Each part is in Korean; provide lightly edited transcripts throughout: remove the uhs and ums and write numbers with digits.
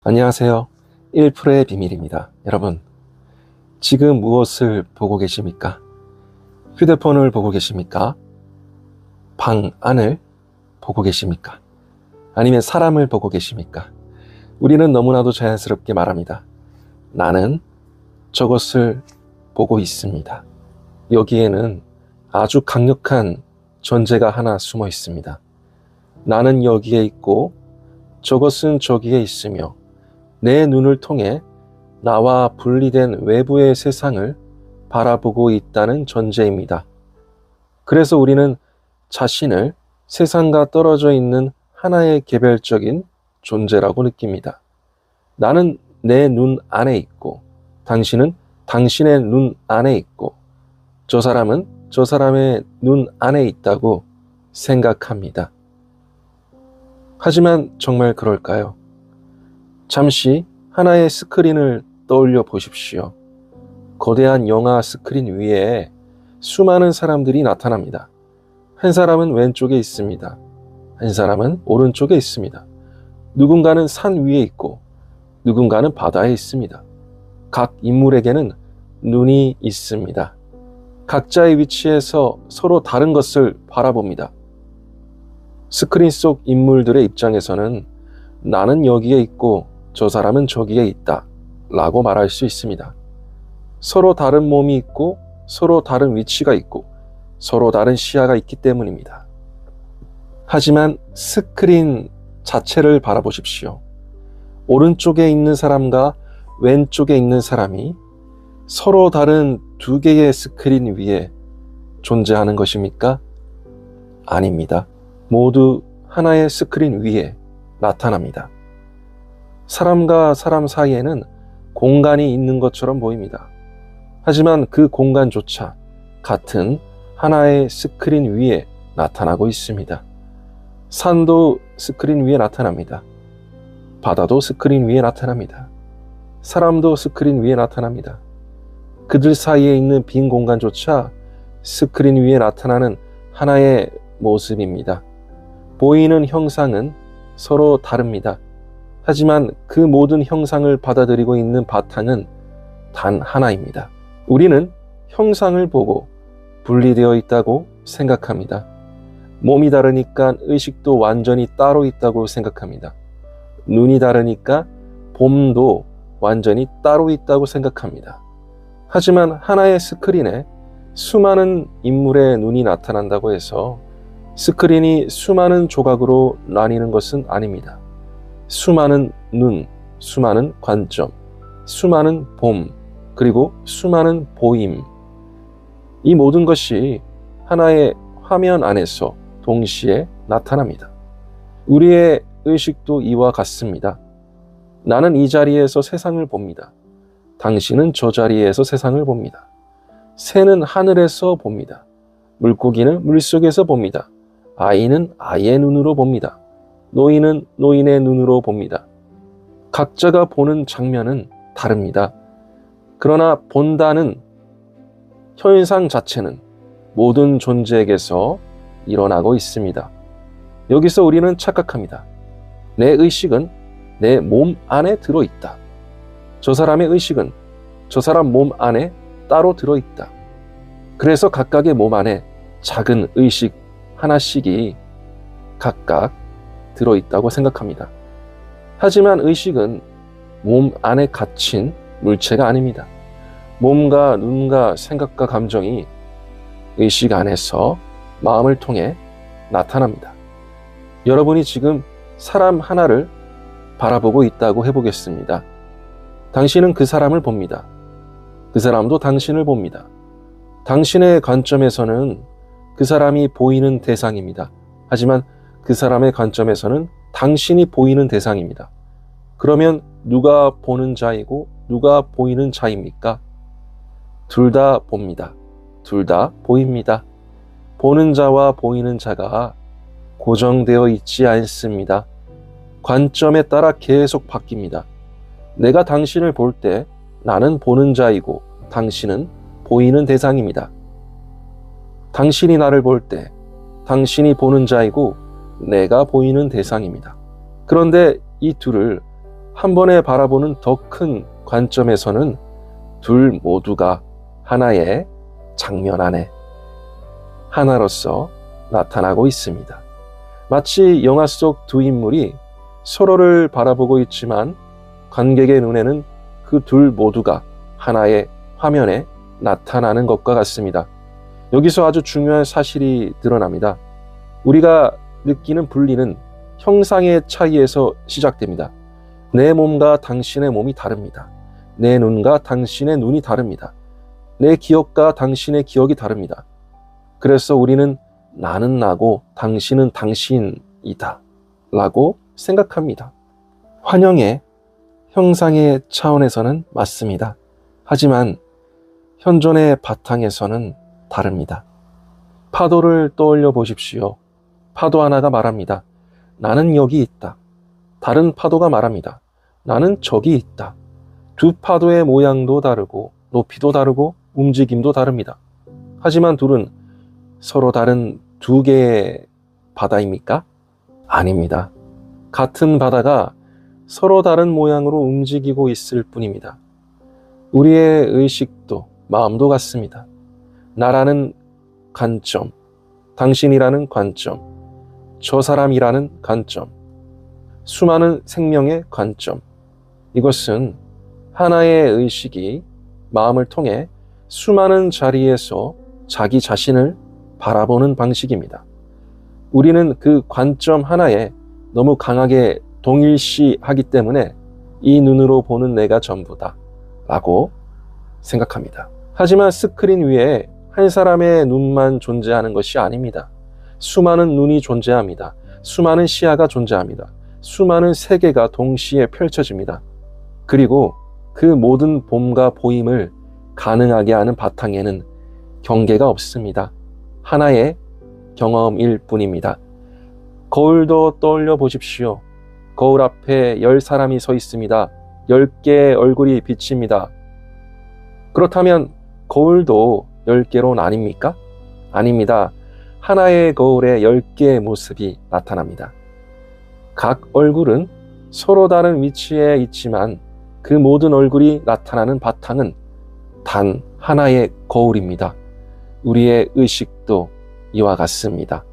안녕하세요. 1%의 비밀입니다. 여러분, 지금 무엇을 보고 계십니까? 휴대폰을 보고 계십니까? 방 안을 보고 계십니까? 아니면 사람을 보고 계십니까? 우리는 너무나도 자연스럽게 말합니다. 나는 저것을 보고 있습니다. 여기에는 아주 강력한 전제가 하나 숨어 있습니다. 나는 여기에 있고 저것은 저기에 있으며 내 눈을 통해 나와 분리된 외부의 세상을 바라보고 있다는 전제입니다. 그래서 우리는 자신을 세상과 떨어져 있는 하나의 개별적인 존재라고 느낍니다. 나는 내 눈 안에 있고 당신은 당신의 눈 안에 있고 저 사람은 저 사람의 눈 안에 있다고 생각합니다. 하지만 정말 그럴까요? 잠시 하나의 스크린을 떠올려 보십시오. 거대한 영화 스크린 위에 수많은 사람들이 나타납니다. 한 사람은 왼쪽에 있습니다. 한 사람은 오른쪽에 있습니다. 누군가는 산 위에 있고 누군가는 바다에 있습니다. 각 인물에게는 눈이 있습니다. 각자의 위치에서 서로 다른 것을 바라봅니다. 스크린 속 인물들의 입장에서는 나는 여기에 있고 저 사람은 저기에 있다 라고 말할 수 있습니다. 서로 다른 몸이 있고 서로 다른 위치가 있고 서로 다른 시야가 있기 때문입니다. 하지만 스크린 자체를 바라보십시오. 오른쪽에 있는 사람과 왼쪽에 있는 사람이 서로 다른 두 개의 스크린 위에 존재하는 것입니까? 아닙니다. 모두 하나의 스크린 위에 나타납니다. 사람과 사람 사이에는 공간이 있는 것처럼 보입니다. 하지만 그 공간조차 같은 하나의 스크린 위에 나타나고 있습니다. 산도 스크린 위에 나타납니다. 바다도 스크린 위에 나타납니다. 사람도 스크린 위에 나타납니다. 그들 사이에 있는 빈 공간조차 스크린 위에 나타나는 하나의 모습입니다. 보이는 형상은 서로 다릅니다. 하지만 그 모든 형상을 받아들이고 있는 바탕은 단 하나입니다. 우리는 형상을 보고 분리되어 있다고 생각합니다. 몸이 다르니까 의식도 완전히 따로 있다고 생각합니다. 눈이 다르니까 봄도 완전히 따로 있다고 생각합니다. 하지만 하나의 스크린에 수많은 인물의 눈이 나타난다고 해서 스크린이 수많은 조각으로 나뉘는 것은 아닙니다. 수많은 눈, 수많은 관점, 수많은 봄, 그리고 수많은 보임. 이 모든 것이 하나의 화면 안에서 동시에 나타납니다. 우리의 의식도 이와 같습니다. 나는 이 자리에서 세상을 봅니다. 당신은 저 자리에서 세상을 봅니다. 새는 하늘에서 봅니다. 물고기는 물속에서 봅니다. 아이는 아이의 눈으로 봅니다. 노인은 노인의 눈으로 봅니다. 각자가 보는 장면은 다릅니다. 그러나 본다는 현상 자체는 모든 존재에게서 일어나고 있습니다. 여기서 우리는 착각합니다. 내 의식은 내 몸 안에 들어있다. 저 사람의 의식은 저 사람 몸 안에 따로 들어있다. 그래서 각각의 몸 안에 작은 의식 하나씩이 각각 들어있다고 생각합니다. 하지만 의식은 몸 안에 갇힌 물체가 아닙니다. 몸과 눈과 생각과 감정이 의식 안에서 마음을 통해 나타납니다. 여러분이 지금 사람 하나를 바라보고 있다고 해보겠습니다. 당신은 그 사람을 봅니다. 그 사람도 당신을 봅니다. 당신의 관점에서는 그 사람이 보이는 대상입니다. 하지만 그 사람의 관점에서는 당신이 보이는 대상입니다. 그러면 누가 보는 자이고 누가 보이는 자입니까? 둘 다 봅니다. 둘 다 보입니다. 보는 자와 보이는 자가 고정되어 있지 않습니다. 관점에 따라 계속 바뀝니다. 내가 당신을 볼 때 나는 보는 자이고 당신은 보이는 대상입니다. 당신이 나를 볼 때 당신이 보는 자이고 내가 보이는 대상입니다. 그런데 이 둘을 한 번에 바라보는 더 큰 관점에서는 둘 모두가 하나의 장면 안에 하나로서 나타나고 있습니다. 마치 영화 속 두 인물이 서로를 바라보고 있지만 관객의 눈에는 그 둘 모두가 하나의 화면에 나타나는 것과 같습니다. 여기서 아주 중요한 사실이 드러납니다. 우리가 느끼는 분리는 형상의 차이에서 시작됩니다. 내 몸과 당신의 몸이 다릅니다. 내 눈과 당신의 눈이 다릅니다. 내 기억과 당신의 기억이 다릅니다. 그래서 우리는 나는 나고 당신은 당신이다 라고 생각합니다. 환영의 형상의 차원에서는 맞습니다. 하지만 현존의 바탕에서는 다릅니다. 파도를 떠올려 보십시오. 파도 하나가 말합니다. 나는 여기 있다. 다른 파도가 말합니다. 나는 저기 있다. 두 파도의 모양도 다르고 높이도 다르고 움직임도 다릅니다. 하지만 둘은 서로 다른 두 개의 바다입니까? 아닙니다. 같은 바다가 서로 다른 모양으로 움직이고 있을 뿐입니다. 우리의 의식도 마음도 같습니다. 나라는 관점, 당신이라는 관점, 저 사람이라는 관점, 수많은 생명의 관점. 이것은 하나의 의식이 마음을 통해 수많은 자리에서 자기 자신을 바라보는 방식입니다. 우리는 그 관점 하나에 너무 강하게 동일시하기 때문에 이 눈으로 보는 내가 전부다 라고 생각합니다. 하지만 스크린 위에 한 사람의 눈만 존재하는 것이 아닙니다. 수많은 눈이 존재합니다. 수많은 시야가 존재합니다. 수많은 세계가 동시에 펼쳐집니다. 그리고 그 모든 봄과 보임을 가능하게 하는 바탕에는 경계가 없습니다. 하나의 경험일 뿐입니다. 거울도 떠올려 보십시오. 거울 앞에 10사람이 서 있습니다. 10개의 얼굴이 비칩니다. 그렇다면 거울도 10개로 나뉩니까? 아닙니다. 하나의 거울에 10개의 모습이 나타납니다. 각 얼굴은 서로 다른 위치에 있지만 그 모든 얼굴이 나타나는 바탕은 단 하나의 거울입니다. 우리의 의식도 이와 같습니다.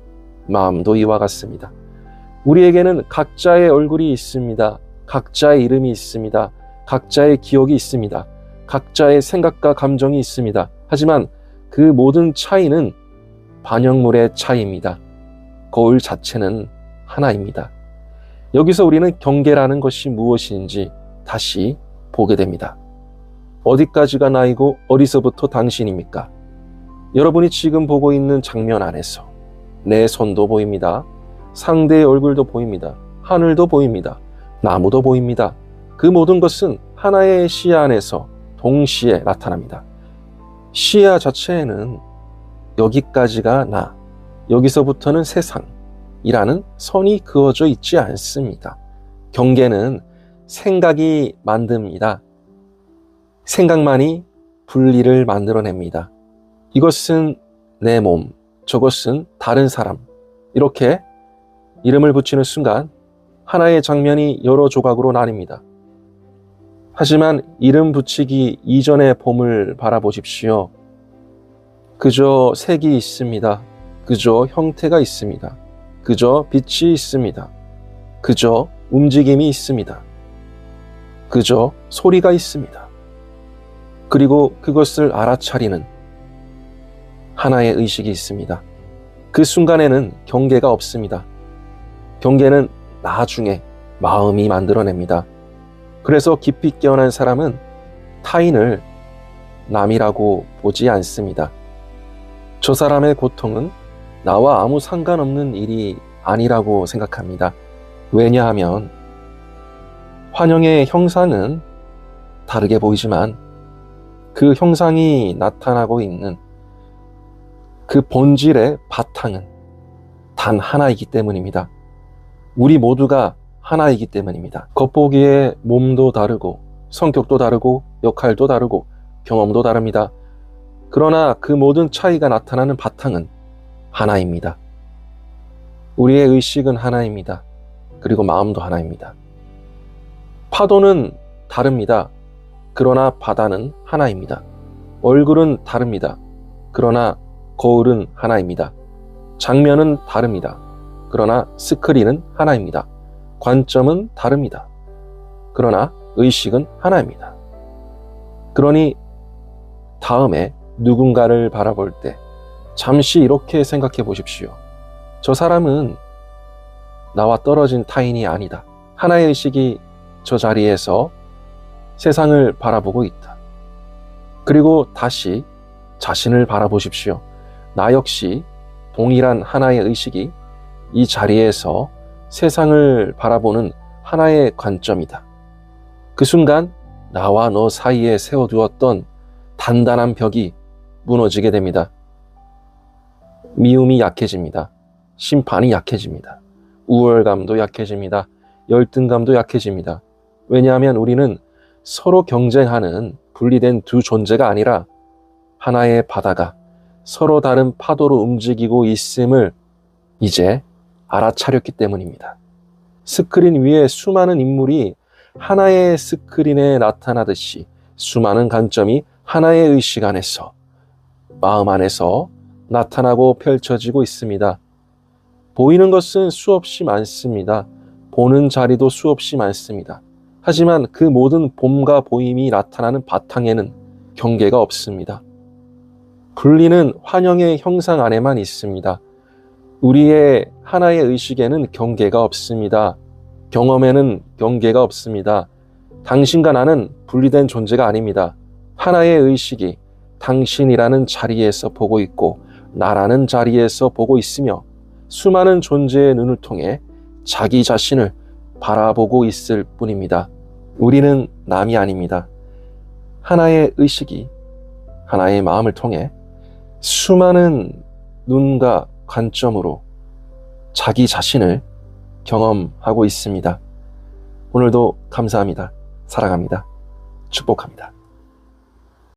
마음도 이와 같습니다. 우리에게는 각자의 얼굴이 있습니다. 각자의 이름이 있습니다. 각자의 기억이 있습니다. 각자의 생각과 감정이 있습니다. 하지만 그 모든 차이는 반영물의 차이입니다. 거울 자체는 하나입니다. 여기서 우리는 경계라는 것이 무엇인지 다시 보게 됩니다. 어디까지가 나이고 어디서부터 당신입니까? 여러분이 지금 보고 있는 장면 안에서 내 손도 보입니다. 상대의 얼굴도 보입니다. 하늘도 보입니다. 나무도 보입니다. 그 모든 것은 하나의 시야 안에서 동시에 나타납니다. 시야 자체에는 여기까지가 나, 여기서부터는 세상이라는 선이 그어져 있지 않습니다. 경계는 생각이 만듭니다. 생각만이 분리를 만들어냅니다. 이것은 내 몸, 저것은 다른 사람. 이렇게 이름을 붙이는 순간 하나의 장면이 여러 조각으로 나뉩니다. 하지만 이름 붙이기 이전의 봄을 바라보십시오. 그저 색이 있습니다. 그저 형태가 있습니다. 그저 빛이 있습니다. 그저 움직임이 있습니다. 그저 소리가 있습니다. 그리고 그것을 알아차리는 하나의 의식이 있습니다. 그 순간에는 경계가 없습니다. 경계는 나중에 마음이 만들어냅니다. 그래서 깊이 깨어난 사람은 타인을 남이라고 보지 않습니다. 저 사람의 고통은 나와 아무 상관없는 일이 아니라고 생각합니다. 왜냐하면 환영의 형상은 다르게 보이지만 그 형상이 나타나고 있는 그 본질의 바탕은 단 하나이기 때문입니다. 우리 모두가 하나이기 때문입니다. 겉보기에 몸도 다르고 성격도 다르고 역할도 다르고 경험도 다릅니다. 그러나 그 모든 차이가 나타나는 바탕은 하나입니다. 우리의 의식은 하나입니다. 그리고 마음도 하나입니다. 파도는 다릅니다. 그러나 바다는 하나입니다. 얼굴은 다릅니다. 그러나 거울은 하나입니다. 장면은 다릅니다. 그러나 스크린은 하나입니다. 관점은 다릅니다. 그러나 의식은 하나입니다. 그러니 다음에 누군가를 바라볼 때 잠시 이렇게 생각해 보십시오. 저 사람은 나와 떨어진 타인이 아니다. 하나의 의식이 저 자리에서 세상을 바라보고 있다. 그리고 다시 자신을 바라보십시오. 나 역시 동일한 하나의 의식이 이 자리에서 세상을 바라보는 하나의 관점이다. 그 순간 나와 너 사이에 세워두었던 단단한 벽이 무너지게 됩니다. 미움이 약해집니다. 심판이 약해집니다. 우월감도 약해집니다. 열등감도 약해집니다. 왜냐하면 우리는 서로 경쟁하는 분리된 두 존재가 아니라 하나의 바다가 서로 다른 파도로 움직이고 있음을 이제 알아차렸기 때문입니다. 스크린 위에 수많은 인물이 하나의 스크린에 나타나듯이 수많은 관점이 하나의 의식 안에서, 마음 안에서 나타나고 펼쳐지고 있습니다. 보이는 것은 수없이 많습니다. 보는 자리도 수없이 많습니다. 하지만 그 모든 봄과 보임이 나타나는 바탕에는 경계가 없습니다. 분리는 환영의 형상 안에만 있습니다. 우리의 하나의 의식에는 경계가 없습니다. 경험에는 경계가 없습니다. 당신과 나는 분리된 존재가 아닙니다. 하나의 의식이 당신이라는 자리에서 보고 있고 나라는 자리에서 보고 있으며 수많은 존재의 눈을 통해 자기 자신을 바라보고 있을 뿐입니다. 우리는 남이 아닙니다. 하나의 의식이 하나의 마음을 통해 수많은 눈과 관점으로 자기 자신을 경험하고 있습니다. 오늘도 감사합니다. 사랑합니다. 축복합니다.